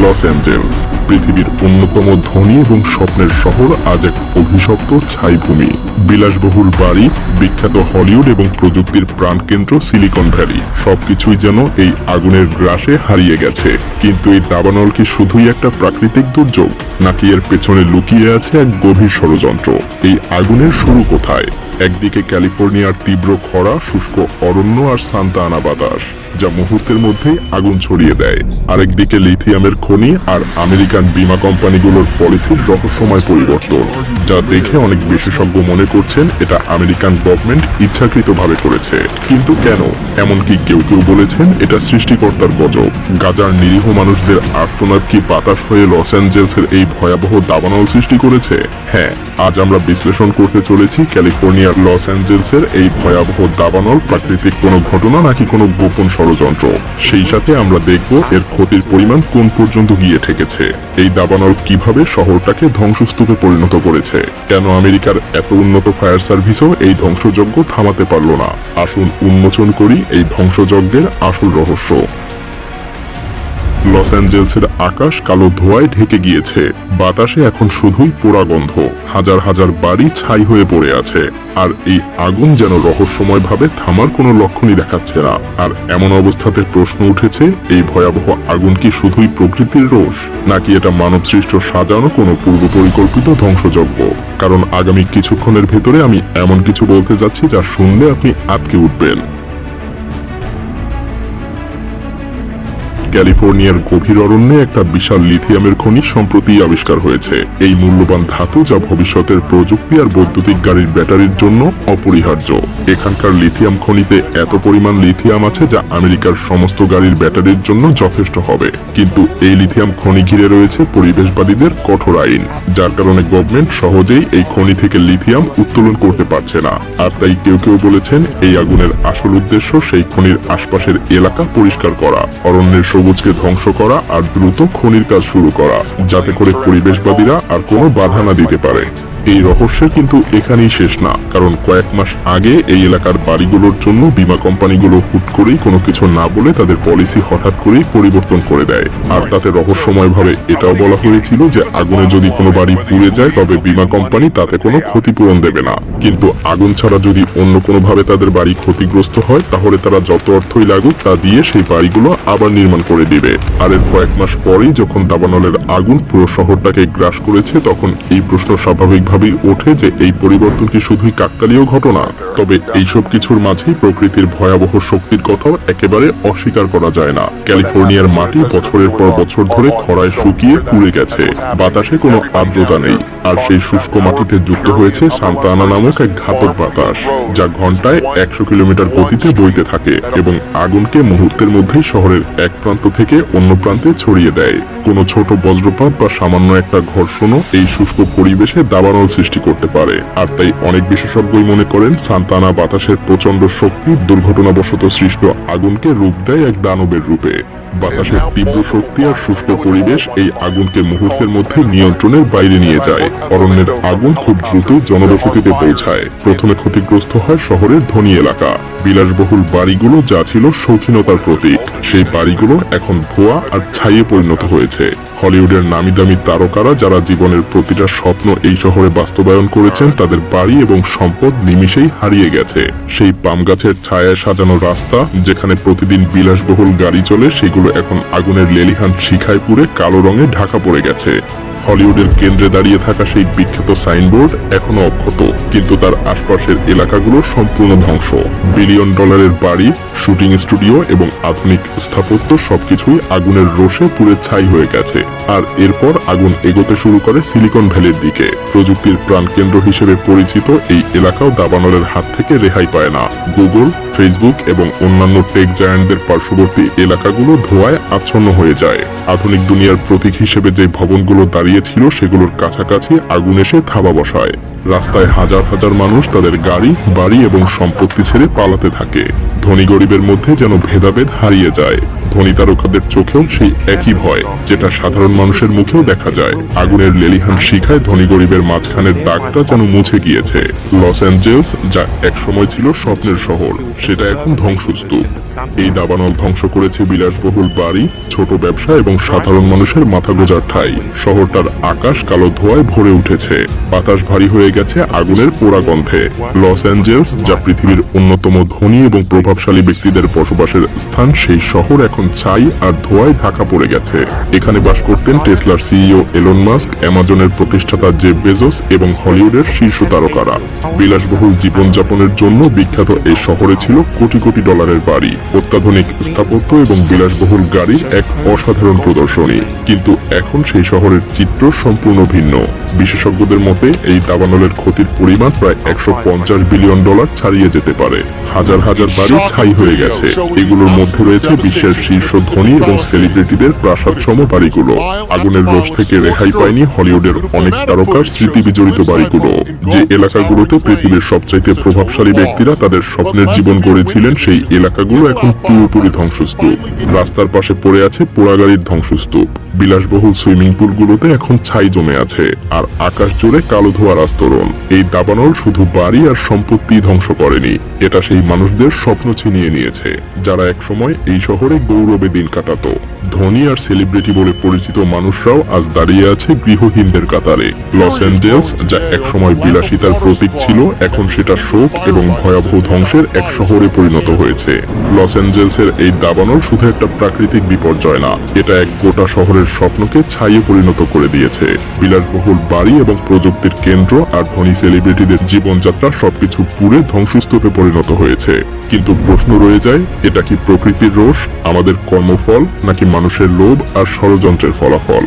Los Angeles, পৃথিবীর অন্যতম ধনী এবং স্বপ্নের শহর, আজ এক অভিশপ্ত ছাইভূমি। বিলাসবহুল বাড়ি, বিখ্যাত হলিউড এবং প্রযুক্তির প্রাণকেন্দ্র সিলিকন ভ্যালি, সবকিছুই যেন এই আগুনের গ্রাসে হারিয়ে গেছে। কিন্তু এই দাবানল কি শুধুই একটা প্রাকৃতিক দুর্যোগ, নাকি এর পেছনে লুকিয়ে আছে এক গভীর ষড়যন্ত্র? এই আগুনের শুরু কোথায়? একদিকে ক্যালিফোর্নিয়ার তীব্র খরা, শুষ্ক অরণ্য আর সান্তা আনা বাতাস, যা মুহূর্তের মধ্যেই আগুন ছড়িয়ে দেয়। আরেকদিকে লিথিয়ামের খনি আর আমেরিকান বীমা কোম্পানিগুলোর পলিসির রহস্যময় পরিবর্তন, যা দেখে অনেক বিশেষজ্ঞ মনে করছেন এটা আমেরিকান গভর্নমেন্ট ইচ্ছাকৃতভাবে করেছে। কিন্তু কেন? এমনকি কেউ কেউ বলেছেন এটা সৃষ্টিকর্তার গজব। গাজার নিরীহ মানুষদের আর্তনাদ কি বাতাস হয়ে লস অ্যাঞ্জেলসের এই ভয়াবহ দাবানল সৃষ্টি করেছে? হ্যাঁ, আজ আমরা বিশ্লেষণ করতে চলেছি ক্যালিফোর্নিয়ার লস অ্যাঞ্জেলসের এই ভয়াবহ দাবানল প্রাকৃতিক কোনো ঘটনা নাকি কোনো গোপন ষড়যন্ত্র। সেই সাথে আমরা দেখব এর ক্ষতির পরিমাণ কোন পর্যন্ত গিয়ে ঠেকেছে। এই দাবানল কিভাবে শহরটাকে ধ্বংসস্তূপে পরিণত করেছে, কেন আমেরিকার এত উন্নত ফায়ার সার্ভিসও এই ধ্বংসযজ্ঞ থামাতে পারল না। আসুন উন্মোচন করি এই ধ্বংসযজ্ঞের আসল রহস্য। লস অ্যাঞ্জেলসের আকাশ কালো ধোঁয়ায় ঢেকে গিয়েছে, বাতাসে এখন শুধুই পোড়া গন্ধ। হাজার হাজার বাড়ি ছাই হয়ে পড়ে আছে, আর এই আগুন যেন রহস্যময়ভাবে থামার কোনো লক্ষণই দেখাচ্ছে না। আর এমন অবস্থাতে প্রশ্ন উঠেছে, এই ভয়াবহ আগুন কি শুধুই প্রকৃতির রোষ, নাকি এটা মানব সৃষ্ট সাজানো কোনো পূর্ব পরিকল্পিত ধ্বংসযজ্ঞ? কারণ আগামী কিছুক্ষণের ভেতরে আমি এমন কিছু বলতে যাচ্ছি যা শুনলে আপনি আটকে উঠবেন। ক্যালিফোর্নিয়ার গভীর অরণ্যে একটা বিশাল লিথিয়ামের খনি সম্প্রতি আবিষ্কার হয়েছে। এই মূল্যবান ধাতু, যা ভবিষ্যতের প্রযুক্তি আর বৈদ্যুতিক গাড়ির ব্যাটারির জন্য অপরিহার্য। এখানকার লিথিয়াম খনিতে এত পরিমাণ লিথিয়াম আছে যা আমেরিকার সমস্ত গাড়ির ব্যাটারির জন্য যথেষ্ট হবে। কিন্তু এই লিথিয়াম খনি ঘিরে রয়েছে পরিবেশবাদীদের কঠোর আইন, যার কারণে গভর্নমেন্ট সহজেই এই খনি থেকে লিথিয়াম উত্তোলন করতে পারছে না। আর তাই কেউ কেউ বলেছেন এই আগুনের আসল উদ্দেশ্য সেই খনির আশপাশের এলাকা পরিষ্কার করা, অরণ্যের সবুজকে ধ্বংস করা আর দ্রুত খনির কাজ শুরু করা, যাতে করে পরিবেশবাদীরা আর কোনো বাধা না দিতে পারে। এই রহস্যের কিন্তু এখানেই শেষ না, কারণ কয়েক মাস আগে এই এলাকার বাড়িগুলোর জন্য বীমা কোম্পানিগুলো হুট করেই কোনো কিছু না বলে তাদের পলিসি হঠাৎ করেই পরিবর্তন করে দেয়। আর তাতে রহস্যময়ভাবে এটাও বলা হয়েছিল যে আগুনে যদি কোনো বাড়ি পুড়ে যায় তবে বীমা কোম্পানি তাতে কোনো ক্ষতিপূরণ দেবে না, কিন্তু আগুন ছাড়া যদি অন্য কোনোভাবে তাদের বাড়ি ক্ষতিগ্রস্ত হয় তাহলে তারা যত অর্থই লাগুক তা দিয়ে সেই বাড়িগুলো আবার নির্মাণ করে দিবে। আর এর কয়েক মাস পরেই যখন দাবানলের আগুন পুরো শহরটাকে গ্রাস করেছে, তখন এই প্রশ্ন স্বাভাবিকভাবেই ওঠে যে এই পরিবর্তন কি শুধুই কাকতালীয় ঘটনা? তবে এইসব কিছুর মাঝেই প্রকৃতির ভয়াবহ শক্তির কথাও একেবারে অস্বীকার করা যায় না। ক্যালিফোর্নিয়ার মাটি বছরের পর বছর ধরে খরায় শুকিয়ে পুড়ে গেছে, বাতাসে কোনো আর্দ্রতা নেই। আর সেই শুষ্ক মাটিতে যুক্ত হয়েছে সান্তা আনা নামক এক ঘাতক বাতাস, যা ঘন্টায় 100 কিলোমিটার গতিতে বইতে থাকে এবং আগুনকে মুহূর্তের মধ্যেই শহরের এক প্রান্ত থেকে অন্য প্রান্তে ছড়িয়ে দেয়। কোনো ছোট বজ্রপাত বা সামান্য একটা ঘর্ষণও এই শুষ্ক পরিবেশে দাবানল সৃষ্টি করতে পারে। আর তাই অনেক বিশেষজ্ঞই মনে করেন সান্তা আনা বাতাসের প্রচন্ড শক্তি দুর্ঘটনাবশত সৃষ্ট আগুনকে রূপ দেয় এক দানবের রূপে। বাতাসের তীব্র শক্তি আর শুষ্ক পরিবেশ এই আগুনকে মুহূর্তের মধ্যে নিয়ন্ত্রণের বাইরে নিয়ে যায়। অরণ্যের আগুন খুব দ্রুতই জনবসতিতে পৌঁছায়। প্রথমে ক্ষতিগ্রস্ত হয় শহরের ধনী এলাকা। বিলাসবহুল বাড়িগুলো, যা ছিল শৌখিনতার প্রতীক, সেই বাড়িগুলো এখন ধোঁয়া আর ছাইয়ে পরিণত হয়েছে। হলিউডের নামি দামি তারকারা যারা জীবনের প্রতিটা স্বপ্ন এই শহরে বাস্তবায়ন করেছেন, তাদের বাড়ি এবং সম্পদ নিমিষেই হারিয়ে গেছে। সেই পাম গাছের ছায়ায় সাজানো রাস্তা, যেখানে প্রতিদিন বিলাসবহুল গাড়ি চলে, সেগুলো এখন আগুনের লেলিহান শিখায় পুড়ে কালো রঙে ঢাকা পড়ে গেছে। হলিউডের কেন্দ্রে দাঁড়িয়ে থাকা সেই বিখ্যাত সাইনবোর্ড এখনো অক্ষত, কিন্তু তার আশপাশের এলাকাগুলো সম্পূর্ণ ধ্বংস। বিলিয়ন ডলারের বাড়ি, শুটিং স্টুডিও এবং আধুনিক স্থাপত্য সবকিছুই আগুনের রোষে পুড়ে ছাই হয়ে গেছে। আর এরপর আগুন এগোতে শুরু করে সিলিকন ভ্যালির দিকে। প্রযুক্তির প্রাণকেন্দ্র হিসেবে পরিচিত এই এলাকাও দাবানলের হাত থেকে রেহাই পায় না। গুগল, ফেসবুক এবং অন্যান্য টেক জায়ান্টদের পার্শ্ববর্তী এলাকাগুলো ধোঁয়ায় আচ্ছন্ন হয়ে যায়। আধুনিক দুনিয়ার প্রতীক হিসেবে যে ভবনগুলো দাঁড়িয়ে দাঁড়িয়েছিল সেগুলোর কাছাকাছি আগুন এসে থাবা বসায়। রাস্তায় হাজার হাজার মানুষ তাদের গাড়ি, বাড়ি এবং সম্পত্তি ছেড়ে পালাতে থাকে। ধনী গরিবের মধ্যে যেন ভেদাভেদ হারিয়ে যায়। ধনী তারকাদের চোখেও সেই একই ভয়, যেটা সাধারণ মানুষের মুখেও দেখা যায়। আগুনের লেলিহান শিখায় ধনী গরিবের মাঝখানের দাগটা যেন মুছে গিয়েছে। লস অ্যাঞ্জেলস, যা একসময় ছিল স্বপ্নের শহর, সেটা এখন ধ্বংসস্তূপ। এই দাবানল ধ্বংস করেছে বিলাসবহুল বাড়ি, ছোট ব্যবসা এবং সাধারণ মানুষের মাথা গোঁজার ঠাঁই। শহরটার আকাশ কালো ধোঁয়ায় ভরে উঠেছে, বাতাস ভারী হয়ে গেছে আগুনের পোড়া গন্ধে। লস অ্যাঞ্জেলস, যা পৃথিবীর অন্যতম ধনী এবং প্রভাবশালী ব্যক্তিদের বসবাসের স্থান, সেই শহর এখন ছাই আর ধোঁয়ায় ঢাকা পড়ে গেছে। এখানে বাস করতেন টেসলার সিইও এলন মাস্ক, অ্যামাজনের প্রতিষ্ঠাতা জেফ বেজোস এবং হলিউডের শীর্ষ তারকারা। বিলাসবহুল জীবনযাপনের জন্য বিখ্যাত এই শহরে ছিল কোটি কোটি ডলারের বাড়ি, অত্যাধুনিক স্থাপত্য এবং বিলাসবহুল গাড়ির এক অসাধারণ প্রদর্শনী। কিন্তু এখন সেই শহরের চিত্র সম্পূর্ণ ভিন্ন। বিশেষজ্ঞদের মতে এই দাবানলের ক্ষতির পরিমাণ প্রায় $150 বিলিয়ন ছাড়িয়ে যেতে পারে। হাজার হাজার বাড়ি ছাই হয়ে গেছে। এগুলোর মধ্যে রয়েছে বিশ্বের শীর্ষ ধনী এবং সেলিব্রিটিদের প্রাসাদসম বাড়িগুলো। আগুনের রোষ থেকে রেহাই পায়নি হলিউডের অনেক তারকার স্মৃতি বিজড়িত বাড়িগুলো। যে এলাকাগুলোতে পৃথিবীর সবচাইতে প্রভাবশালী ব্যক্তিরা তাদের স্বপ্নের জীবন গড়েছিলেন, সেই এলাকাগুলো এখন পুরোপুরি ধ্বংসস্তূপ। রাস্তার পাশে পড়ে আছে পোড়াগাড়ির ধ্বংসস্তূপ। বিলাসবহুল সুইমিং পুলগুলোতে এখন ছাই জমে আছে, আর আকাশ জুড়ে কালো ধোঁয়ার আস্তরণ। এই দাবানল শুধু বাড়ি আর সম্পত্তি ধ্বংস করেনি, এটা সেই মানুষদের স্বপ্ন ছিনিয়ে নিয়েছে, যারা একসময় এই শহরে গৌরবে দিন কাটাতো। ধনী আর সেলিব্রিটি বলে পরিচিত মানুষরাও আজ দাঁড়িয়ে আছে গৃহহীনদের কাতারে। লস অ্যাঞ্জেলস, যা একসময় বিলাসিতার প্রতীক ছিল, এখন সেটা শোক এবং ভয়াবহ ধ্বংসের এক শহরে পরিণত হয়েছে। লস অ্যাঞ্জেলসের এই দাবানল শুধু একটা প্রাকৃতিক বিপর্যয় না, এটা এক গোটা শহরের স্বপ্নকে ছাইয়ে পরিণত করে দিয়েছে। বিলাসবহুল বাড়ি এবং প্রযুক্তির কেন্দ্র আর ধনী সেলিব্রিটিদের জীবনযাত্রা সবকিছু পুড়ে ধ্বংসস্তূপে পরিণত হয়েছে। কিন্তু প্রশ্ন রয়ে যায়, এটা কি প্রকৃতির রোষ, আমাদের কর্মফল, নাকি মানুষের লোভ আর ষড়যন্ত্রের ফলাফল?